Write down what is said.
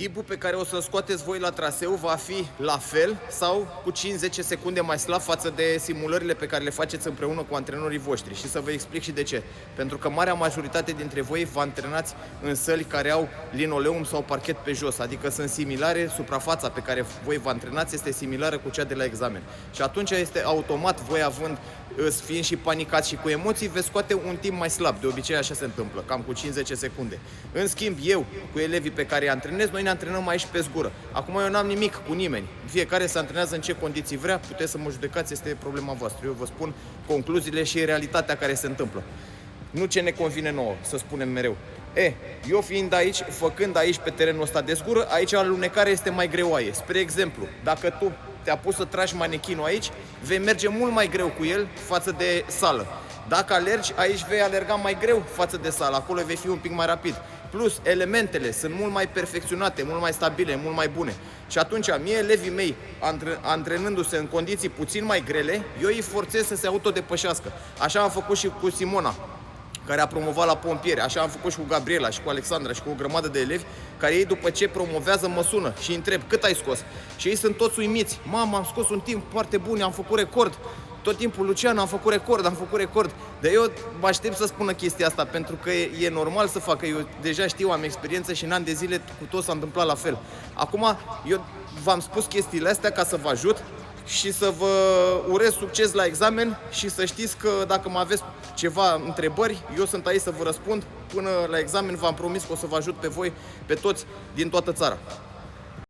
Timpul pe care o să-l scoateți voi la traseu va fi la fel sau cu 5-10 secunde mai slab față de simulările pe care le faceți împreună cu antrenorii voștri. Și să vă explic și de ce. Pentru că marea majoritate dintre voi vă antrenați în săli care au linoleum sau parchet pe jos, adică sunt similare, suprafața pe care voi vă antrenați este similară cu cea de la examen. Și atunci este automat, voi fiind și panicați și cu emoții, veți scoate un timp mai slab. De obicei așa se întâmplă, cam cu 5-10 secunde. În schimb, eu, cu elevii pe care îi antrenez, noi ne antrenăm aici pe zgură. Acum eu n-am nimic cu nimeni. Fiecare se antrenează în ce condiții vrea, puteți să mă judecați, este problema voastră. Eu vă spun concluziile și realitatea care se întâmplă. Nu ce ne convine nouă, să spunem mereu. Eu fiind aici, făcând aici pe terenul ăsta de zgură, aici alunecarea este mai greoaie. Spre exemplu, dacă tu te-a pus să tragi manechinul aici, vei merge mult mai greu cu el față de sală. Dacă alergi, aici vei alerga mai greu față de sală, acolo vei fi un pic mai rapid. Plus, elementele sunt mult mai perfecționate, mult mai stabile, mult mai bune. Și atunci, mie, elevii mei, antrenându-se în condiții puțin mai grele, eu îi forțez să se autodepășească. Așa am făcut și cu Simona, care a promovat la pompieri, așa am făcut și cu Gabriela și cu Alexandra și cu o grămadă de elevi, care ei după ce promovează mă sună și îi întreb cât ai scos. Și ei sunt toți uimiți. Mama, am scos un timp foarte bun, am făcut record. Tot timpul, Lucian, am făcut record. Dar eu mă aștept să spună chestia asta, pentru că e normal să facă. Eu deja știu, am experiență și în ani de zile cu toți s-a întâmplat la fel. Acum, eu v-am spus chestiile astea ca să vă ajut și să vă urez succes la examen și să știți că dacă mai aveți ceva întrebări, eu sunt aici să vă răspund. Până la examen v-am promis că o să vă ajut pe voi, pe toți din toată țara.